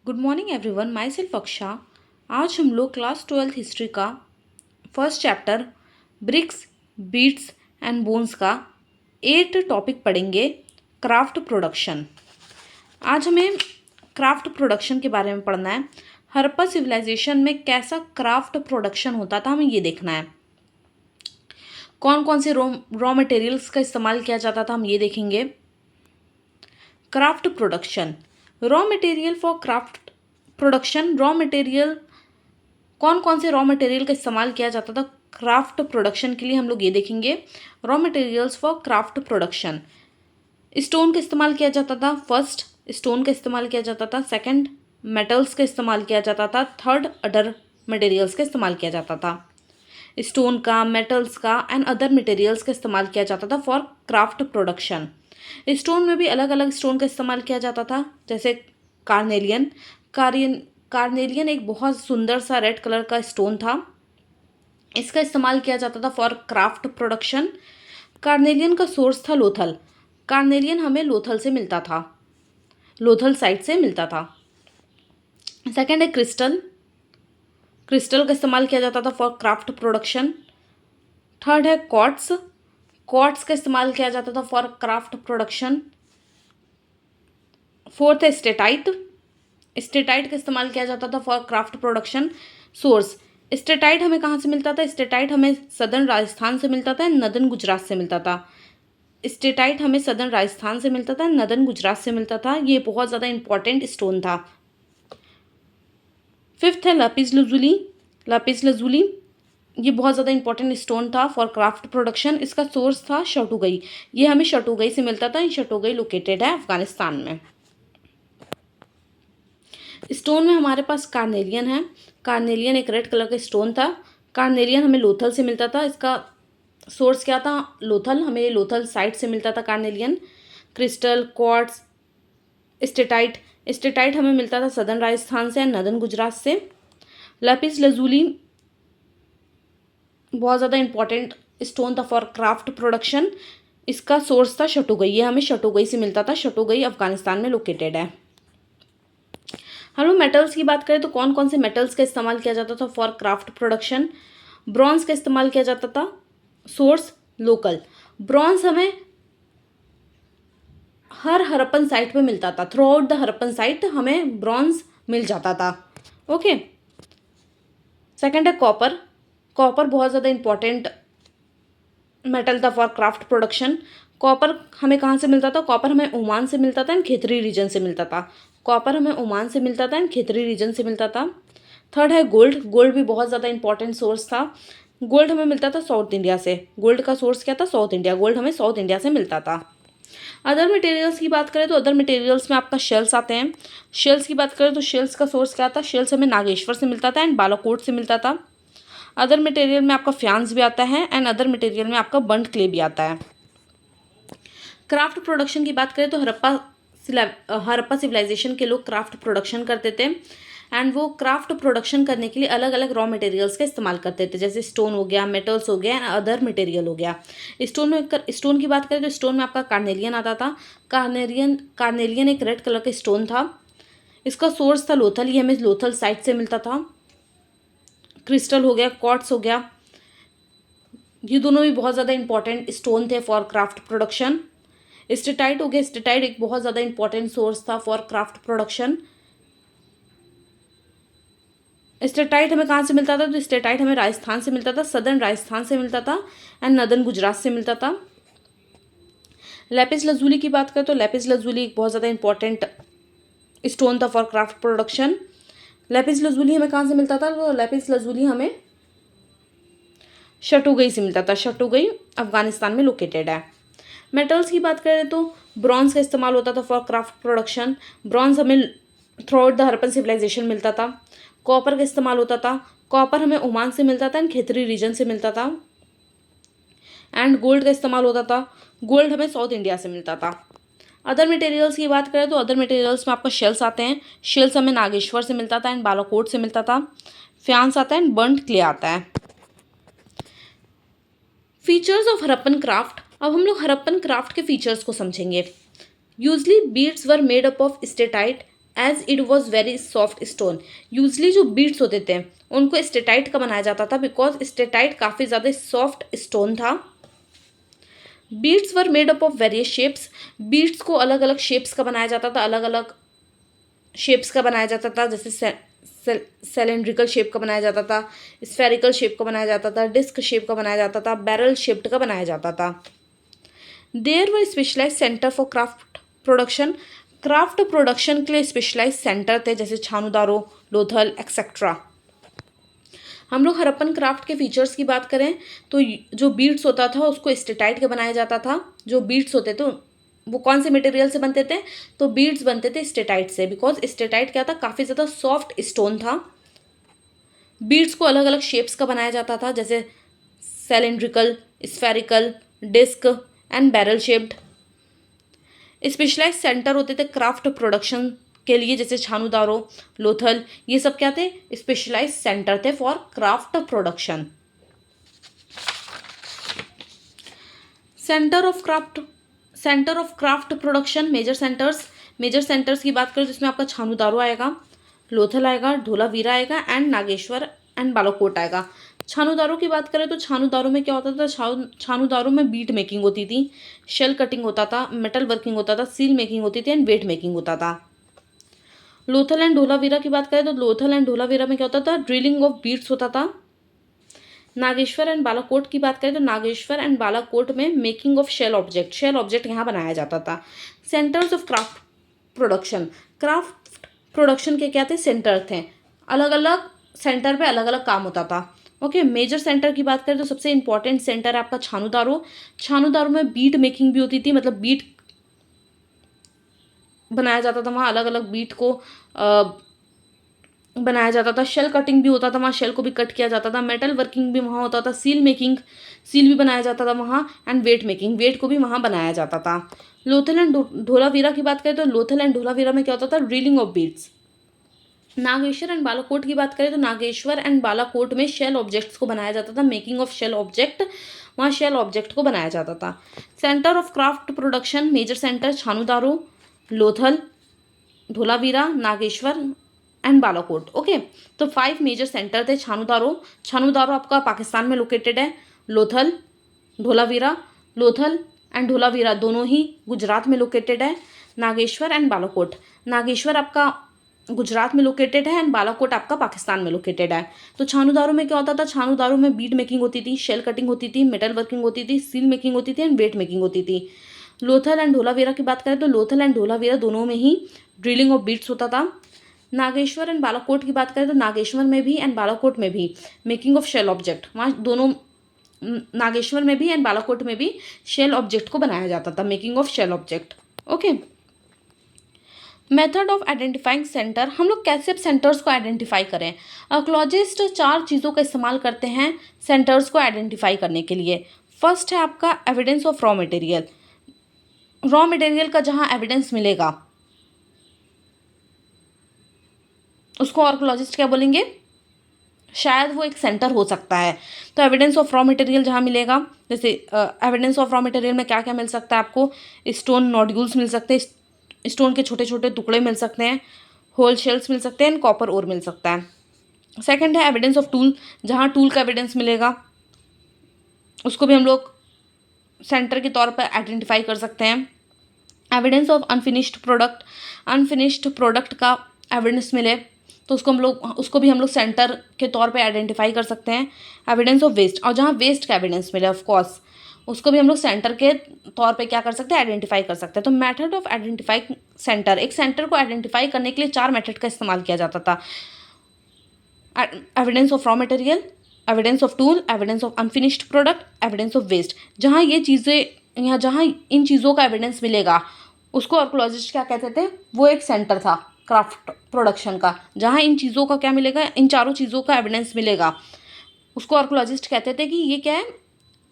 Good morning everyone, myself Aksha. आज हम लोग क्लास 12th हिस्ट्री का first chapter bricks, beads and bones का 8 टॉपिक पढ़ेंगे। Craft production. आज हमें क्राफ्ट प्रोडक्शन के बारे में पढ़ना है। हड़प्पा सिविलाइजेशन में कैसा क्राफ्ट प्रोडक्शन होता था, हमें ये देखना है। कौन कौन से रॉ मटेरियल्स का इस्तेमाल किया जाता था, हम ये देखेंगे। Craft production, raw material for craft production. Raw material, कौन कौन से रॉ मटेरियल का इस्तेमाल किया जाता था क्राफ्ट प्रोडक्शन के लिए, हम लोग ये देखेंगे। Raw materials for craft production. Stone का इस्तेमाल किया जाता था। फर्स्ट, स्टोन का इस्तेमाल किया जाता था। सेकंड, मेटल्स का इस्तेमाल किया जाता था। थर्ड, अदर मटेरियल्स का इस्तेमाल किया जाता था। स्टोन का, मेटल्स का एंड अदर मटेरियल्स का इस्तेमाल किया जाता था फॉर क्राफ्ट प्रोडक्शन। स्टोन में भी अलग अलग स्टोन का इस्तेमाल किया जाता था, जैसे कार्नेलियन। कार्नेलियन एक बहुत सुंदर सा रेड कलर का स्टोन था। इसका इस्तेमाल किया जाता था फॉर क्राफ्ट प्रोडक्शन। कार्नेलियन का सोर्स था लोथल। कार्नेलियन हमें लोथल से मिलता था, लोथल साइट से मिलता था। सेकेंड है क्रिस्टल। क्रिस्टल का इस्तेमाल किया जाता था फॉर क्राफ्ट प्रोडक्शन। थर्ड है क्वार्ट्स। क्वार्ट्स का इस्तेमाल किया जाता था फॉर क्राफ्ट प्रोडक्शन। फोर्थ है स्टेटाइट। स्टेटाइट का इस्तेमाल किया जाता था for craft production. Source, steatite हमें कहाँ से मिलता था? स्टेटाइट हमें सदर्न राजस्थान से मिलता था, नदर्न गुजरात से मिलता था। स्टेटाइट हमें सदर्न राजस्थान से मिलता था, नदर्न गुजरात से मिलता था। ये बहुत ज़्यादा इंपॉर्टेंट स्टोन था। फिफ्थ है लापिस लजुली। लापिस लजुली ये बहुत ज़्यादा इंपॉर्टेंट स्टोन था फॉर क्राफ्ट प्रोडक्शन। इसका सोर्स था शटुगई। ये हमें शटुगई से मिलता था। शटुगई लोकेटेड है अफगानिस्तान में। स्टोन में हमारे पास कार्नेलियन है। कार्नेलियन एक रेड कलर का स्टोन था। कार्नेलियन हमें लोथल से मिलता था। इसका सोर्स क्या था? लोथल। हमें लोथल साइट से मिलता था carnelian. Crystal, quartz, steatite. Steatite हमें मिलता था सदर्न राजस्थान से, नदर्न गुजरात से। लापिस लजूली बहुत ज़्यादा इंपॉर्टेंट स्टोन था फॉर क्राफ्ट प्रोडक्शन। इसका सोर्स था शटुगई। ये हमें शटुगई से मिलता था। शटुगई अफगानिस्तान में लोकेटेड है। हम लोग मेटल्स की बात करें तो कौन कौन से मेटल्स का इस्तेमाल किया जाता था फॉर क्राफ्ट प्रोडक्शन? ब्रॉन्ज का इस्तेमाल किया जाता था। Source local. ब्रॉन्ज हमें हर हड़प्पन साइट पे मिलता था। Through out the Harappan site हमें ब्रॉन्ज मिल जाता था। ओके। सेकंड है कॉपर। कॉपर बहुत ज़्यादा इंपॉर्टेंट मेटल था फॉर क्राफ्ट प्रोडक्शन। कॉपर हमें कहाँ से मिलता था? कॉपर हमें ओमान से मिलता था एंड खेतरी रीजन से मिलता था। कॉपर हमें ओमान से मिलता था एंड खेतरी रीजन से मिलता था। थर्ड है गोल्ड। गोल्ड भी बहुत ज़्यादा इंपॉर्टेंट सोर्स था। गोल्ड हमें मिलता था साउथ इंडिया से। गोल्ड का सोर्स क्या था? South India. गोल्ड हमें साउथ इंडिया से मिलता था। अदर मटेरियल्स की बात करें तो अदर मटेरियल्स में आपका शेल्स आते हैं। शेल्स की बात करें तो शेल्स का सोर्स क्या था? शेल्स हमें नागेश्वर से मिलता था एंड बालाकोट से मिलता था। अदर मटेरियल में आपका फ्यांस भी आता है एंड अदर मटेरियल में आपका बर्न्ड क्ले भी आता है। क्राफ्ट प्रोडक्शन की बात करें तो हड़प्पा सिविलाइजेशन के लोग क्राफ्ट प्रोडक्शन करते थे एंड वो क्राफ्ट प्रोडक्शन करने के लिए अलग अलग रॉ मटेरियल्स का इस्तेमाल करते थे, जैसे स्टोन हो गया, मेटल्स हो गया एंड अदर मटेरियल हो गया। स्टोन की बात करें तो स्टोन में आपका कार्नेलियन आता था। कार्नेलियन एक रेड कलर का स्टोन था। इसका सोर्स था लोथल। ये हमें लोथल साइट से मिलता था। क्रिस्टल हो गया, क्वार्ट्स हो गया, ये दोनों भी बहुत ज़्यादा इंपॉर्टेंट स्टोन थे फॉर क्राफ्ट प्रोडक्शन। स्टेटाइट हो गया। स्टेटाइट एक बहुत ज़्यादा इंपॉर्टेंट सोर्स था फॉर क्राफ्ट प्रोडक्शन। स्टेटाइट हमें कहाँ से मिलता था? तो स्टेटाइट हमें राजस्थान से मिलता था, सदर्न राजस्थान से मिलता था एंड नदर्न गुजरात से मिलता था। लेपिस लजूली की बात करें तो लेपिस लजूली एक बहुत ज़्यादा इंपॉर्टेंट स्टोन था for craft production. Lapis lazuli हमें कहाँ से मिलता था? तो लेपिस लजूली हमें शटुगई से मिलता था। शटुगई अफगानिस्तान में लोकेटेड है। मेटल्स की बात करें तो ब्रॉन्ज का इस्तेमाल होता था फॉर क्राफ्ट प्रोडक्शन। ब्रॉन्ज हमें throughout the Harappan civilization मिलता था। कॉपर का इस्तेमाल होता था। कॉपर हमें ओमान से मिलता था एंड खेतरी रीजन से मिलता था। एंड गोल्ड का इस्तेमाल होता था। गोल्ड हमें साउथ इंडिया से मिलता था। अदर मटेरियल्स की बात करें तो अदर मटेरियल्स में आपका शेल्स आते हैं। शेल्स हमें नागेश्वर से मिलता था एंड बालाकोट से मिलता था। फ्यांस आता है एंड बर्न्ड क्ले आता है। Features of Harappan craft. अब हम लोग हड़प्पन क्राफ्ट के फीचर्स को समझेंगे। Usually beads were made up of steatite as it was very soft stone. Usually जो बीड्स होते थे उनको स्टेटाइट का बनाया जाता था बिकॉज स्टेटाइट काफ़ी ज़्यादा सॉफ्ट स्टोन था। Beads were made up of various shapes. Beads को अलग अलग शेप्स का बनाया जाता था, अलग अलग शेप्स का बनाया जाता था, जैसे सिलेंड्रिकल शेप का बनाया जाता था, स्फेरिकल शेप का बनाया जाता था, डिस्क शेप का बनाया जाता था, बैरल शेप्ड का बनाया जाता था। There were specialize centre for craft production. Craft production के लिए स्पेशलाइज सेंटर थे, जैसे छानूदारो, लोथल एक्सेट्रा। हम लोग हड़प्पन क्राफ्ट के फीचर्स की बात करें तो जो बीड्स होता था उसको स्टेटाइट के बनाया जाता था। जो बीड्स होते थे वो कौन से मटेरियल से बनते थे, तो बीड्स बनते थे स्टेटाइट से, बिकॉज स्टेटाइट क्या था, काफ़ी ज़्यादा सॉफ्ट स्टोन था। बीड्स को अलग अलग शेप्स का बनाया जाता था, जैसे cylindrical, spherical, disc and barrel shaped. Specialize centre होते थे क्राफ्ट प्रोडक्शन के लिए, जैसे छानूदारो, लोथल, ये सब क्या थे, स्पेशलाइज सेंटर थे for craft production. Centre of craft production, major centres की बात करें तो इसमें आपका छानूदारो आएगा, लोथल आएगा, धोलावीरा आएगा एंड नागेश्वर एंड बालाकोट आएगा। छानूदारो की बात करें तो छानूदारो में क्या होता था, छानूदारो में बीट मेकिंग होती थी, शेल कटिंग होता था, मेटल वर्किंग होता था, सील मेकिंग होती थी एंड वेट मेकिंग होता था। लोथल एंड धोलावीरा की बात करें तो लोथल एंड धोलावीरा में क्या होता था, ड्रिलिंग ऑफ बीट्स होता था। नागेश्वर एंड बालाकोट की बात करें तो नागेश्वर एंड बालाकोट में मेकिंग ऑफ शेल ऑब्जेक्ट यहाँ बनाया जाता था। सेंटर्स ऑफ क्राफ्ट प्रोडक्शन के क्या थे, सेंटर थे, अलग अलग सेंटर पे अलग अलग काम होता था। ओके, मेजर सेंटर की बात करें तो सबसे इंपॉर्टेंट सेंटर है आपका छानूदारो में बीट मेकिंग भी होती थी, मतलब बीट बनाया जाता था, वहाँ अलग अलग बीट को बनाया जाता था। शेल कटिंग भी होता था, वहाँ शेल को भी कट किया जाता था। मेटल वर्किंग भी वहाँ होता था, सील भी बनाया जाता था वहाँ एंड वेट को भी वहाँ बनाया जाता था। लोथल एंड धोलावीरा की बात करें तो लोथल एंड धोलावीरा में क्या होता था, drilling of beads. Nageshwar and Balakot की बात करें तो नागेश्वर एंड बालाकोट में शेल ऑब्जेक्ट्स को बनाया जाता था, मेकिंग ऑफ शेल ऑब्जेक्ट, वहाँ शेल ऑब्जेक्ट को बनाया जाता था। Centre of craft production, major centre Chanhudaro, Lothal, Dholavira, Nageshwar and Balakot. Okay, तो 5 मेजर सेंटर थे। छानूदारो आपका पाकिस्तान में लोकेटेड है। लोथल एंड धोलावीरा दोनों ही गुजरात में लोकेटेड है। नागेश्वर एंड बालाकोट, नागेश्वर आपका गुजरात में लोकेटेड है एंड बालाकोट आपका पाकिस्तान में लोकेटेड है। तो छानूदारो में क्या होता था, छानूदारो में बीड मेकिंग होती थी, शेल कटिंग होती थी, मेटल वर्किंग होती थी, सील मेकिंग होती थी एंड वेट मेकिंग होती थी। लोथल एंड धोलावीरा की बात करें तो लोथल एंड धोलावीरा दोनों में ही ड्रिलिंग ऑफ बीड्स होता था। नागेश्वर एंड बालाकोट की बात करें तो नागेश्वर में भी एंड बालाकोट में भी मेकिंग ऑफ शेल ऑब्जेक्ट, वहाँ दोनों नागेश्वर में भी एंड बालाकोट में भी शेल ऑब्जेक्ट को बनाया जाता था, making of shell object. Okay, method of identifying centre, हम लोग कैसे सेंटर्स को आइडेंटिफाई करें। आर्कोलॉजिस्ट 4 चीज़ों का इस्तेमाल करते हैं सेंटर्स को आइडेंटिफाई करने के लिए। फर्स्ट है आपका एविडेंस ऑफ रॉ मटेरियल का जहाँ एविडेंस मिलेगा उसको आर्कोलॉजिस्ट क्या बोलेंगे, शायद वो एक सेंटर हो सकता है। तो एविडेंस ऑफ रॉ मटेरियल जहाँ मिलेगा, जैसे एविडेंस ऑफ रॉ मटेरियल में क्या क्या मिल सकता है आपको, स्टोन नोड्यूल्स मिल सकते हैं, स्टोन के छोटे छोटे टुकड़े मिल सकते हैं, होल शेल्स मिल सकते हैं एंड कॉपर ओर मिल सकता है। सेकंड है एविडेंस ऑफ टूल, जहाँ टूल का एविडेंस मिलेगा उसको भी हम लोग सेंटर के तौर पर आइडेंटिफाई कर सकते हैं। एविडेंस ऑफ अनफिनिश्ड प्रोडक्ट का एविडेंस मिले तो उसको भी हम लोग सेंटर के तौर पे आइडेंटिफाई कर सकते हैं। एविडेंस ऑफ वेस्ट, और जहाँ वेस्ट का एविडेंस मिले ऑफ कोर्स उसको भी हम लोग सेंटर के तौर पे क्या कर सकते हैं, आइडेंटिफाई कर सकते हैं। तो मेथड ऑफ आइडेंटिफाई सेंटर, एक सेंटर को आइडेंटिफाई करने के लिए 4 मेथड का इस्तेमाल किया जाता था। Evidence of raw material, evidence of tool, evidence of unfinished product, evidence of waste. जहाँ इन चीज़ों का एविडेंस मिलेगा उसको आर्कोलॉजिस्ट क्या कहते थे, वो एक सेंटर था क्राफ्ट प्रोडक्शन का। जहाँ इन चीज़ों का क्या मिलेगा, इन चारों चीज़ों का एविडेंस मिलेगा उसको आर्कोलॉजिस्ट कहते थे कि ये क्या है,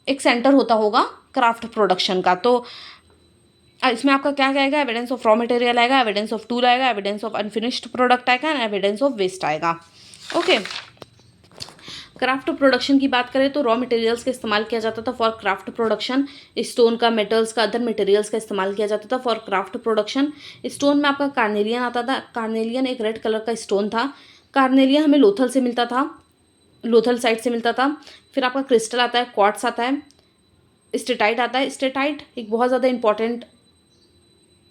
एक सेंटर होता होगा क्राफ्ट प्रोडक्शन का। तो इसमें आपका क्या आएगा, एविडेंस ऑफ रॉ मटेरियल आएगा, एविडेंस ऑफ टूल आएगा, एविडेंस ऑफ अनफिनिश्ड प्रोडक्ट आएगा एंड एविडेंस ऑफ वेस्ट आएगा। ओके, क्राफ्ट प्रोडक्शन की बात करें तो रॉ मटेरियल्स का इस्तेमाल किया जाता था फॉर क्राफ्ट प्रोडक्शन। स्टोन का, मेटल्स का, अदर मटेरियल्स का इस्तेमाल किया जाता था फॉर क्राफ्ट प्रोडक्शन। स्टोन में आपका कार्नेलियन आता था। कार्नेलियन एक रेड कलर का स्टोन था। कार्नेलियन हमें लोथल से मिलता था, लोथल साइड से मिलता था। फिर आपका क्रिस्टल आता है, क्वार्ट्स आता है, स्टेटाइट आता है। स्टेटाइट एक बहुत ज़्यादा इंपॉर्टेंट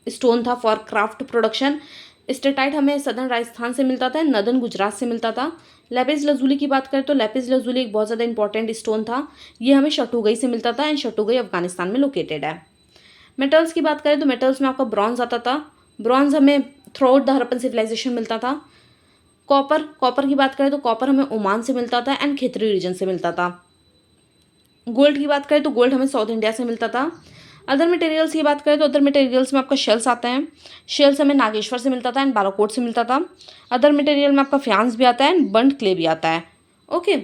स्टोन था फॉर क्राफ्ट प्रोडक्शन। स्टेटाइट हमें सदर्न राजस्थान से मिलता था, नदर्न गुजरात से मिलता था। लेपिस लजुली की बात करें तो लेपिस लजुली एक बहुत ज़्यादा इंपॉर्टेंट स्टोन था। ये हमें शटुगई से मिलता था एंड शटुगई अफगानिस्तान में लोकेटेड है। मेटल्स की बात करें तो मेटल्स में आपका ब्रॉन्ज आता था। ब्रॉन्ज हमें throughout the Harappan civilization मिलता था। कॉपर, कॉपर की बात करें तो कॉपर हमें ओमान से मिलता था एंड खेतरी रीजन से मिलता था। गोल्ड की बात करें तो गोल्ड हमें साउथ इंडिया से मिलता था। अदर मटेरियल्स की बात करें तो अदर मटेरियल्स में आपका शेल्स आते हैं। शेल्स हमें नागेश्वर से मिलता था एंड बालाकोट से मिलता था। अदर मटेरियल में आपका फ्यांस भी आता है एंड बर्न्ट क्ले भी आता है। Okay,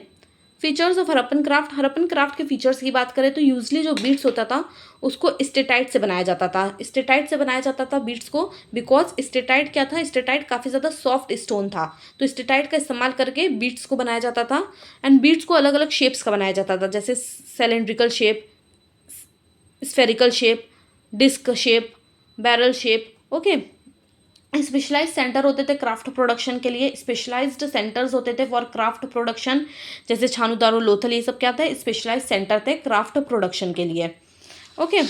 features of Harappan craft. Harappan craft के फीचर्स की बात करें तो यूजली जो बीट्स होता था उसको स्टेटाइट से बनाया जाता था। स्टेटाइट से बनाया जाता था बीट्स को, बिकॉज स्टेटाइट क्या था, स्टेटाइट काफ़ी ज़्यादा सॉफ्ट स्टोन था, तो स्टेटाइट का इस्तेमाल करके बीट्स को बनाया जाता था। एंड बीट्स को अलग अलग शेप्स का बनाया जाता था, जैसे cylindrical shape, spherical shape, disc shape, barrel shape. Okay, specialize centre होते थे क्राफ्ट प्रोडक्शन के लिए। स्पेशलाइज्ड सेंटर्स होते थे फॉर क्राफ्ट प्रोडक्शन, जैसे छानूदारो, लोथल, ये सब क्या थे, स्पेशलाइज सेंटर थे क्राफ्ट प्रोडक्शन के लिए। Okay,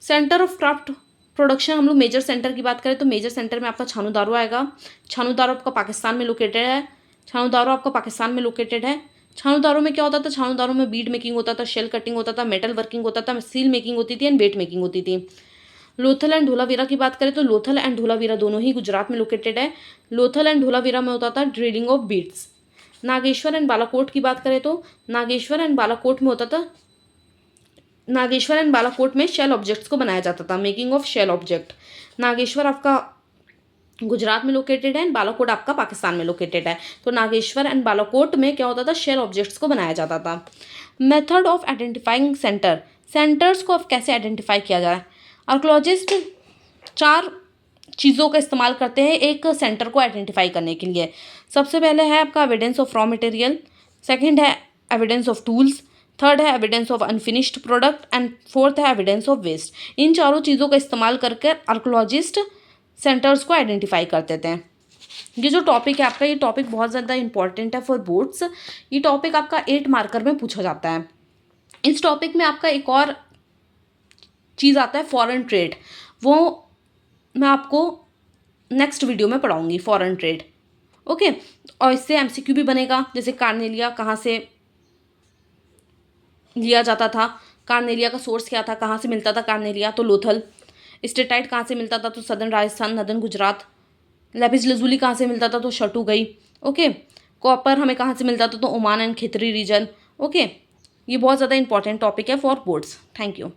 centre of craft production, हम लोग मेजर सेंटर की बात करें तो मेजर सेंटर में आपका छानूदारो आएगा। छानूदारो आपका पाकिस्तान में लोकेटेड है। छानूदारो आपका पाकिस्तान में लोकेटेड है। छानूदारो में क्या होता था, छानूदारो में बीड मेकिंग होता था, शेल कटिंग होता था, मेटल वर्किंग होता था, सील मेकिंग होती थी एंड वेट मेकिंग होती थी। लोथल एंड धोलावीरा की बात करें तो लोथल एंड धोलावीरा दोनों ही गुजरात में लोकेटेड है। लोथल एंड धोलावीरा में होता था drilling of beads. Nageshwar and Balakot की बात करें तो नागेश्वर एंड बालाकोट में होता था, नागेश्वर एंड बालाकोट में शेल ऑब्जेक्ट्स को बनाया जाता था, making of shell object. Nageshwar आपका गुजरात में लोकेटेड है एंड बालाकोट आपका पाकिस्तान में लोकेटेड है। तो नागेश्वर एंड बालाकोट में क्या होता था, शेल ऑब्जेक्ट्स को बनाया जाता था। Method of identifying centre, centres को अब कैसे आइडेंटिफाई किया जाए। आर्कोलॉजिस्ट 4 चीज़ों का इस्तेमाल करते हैं एक सेंटर को आइडेंटिफाई करने के लिए। सबसे पहले है आपका evidence of raw material, second है एविडेंस ऑफ टूल्स, थर्ड है evidence of unfinished product and fourth है एविडेंस ऑफ वेस्ट। इन चारों चीज़ों का इस्तेमाल करके आर्कोलॉजिस्ट सेंटर्स को आइडेंटिफाई करते थे। ये जो टॉपिक है आपका, ये टॉपिक बहुत ज़्यादा इंपॉर्टेंट है फॉर बोर्ड्स। ये टॉपिक आपका 8 मार्कर में पूछा जाता है। इस टॉपिक में आपका एक और चीज़ आता है फॉरेन ट्रेड, वो मैं आपको नेक्स्ट वीडियो में पढ़ाऊंगी, फॉरेन ट्रेड। ओके, और इससे एमसीक्यू भी बनेगा, जैसे कार्नेलिया कहाँ से लिया जाता था, कार्नेलिया का सोर्स क्या था, कहाँ से मिलता था कार्नेलिया, तो लोथल। स्टेटाइट कहाँ से मिलता था, तो southern Rajasthan, northern Gujarat. Lapis lazuli कहाँ से मिलता था, तो शटुगई। ओके, कॉपर हमें कहाँ से मिलता था, तो Oman and Khetri region. Okay, ये बहुत ज़्यादा इंपॉर्टेंट टॉपिक है फॉर बोर्ड्स। Thank you.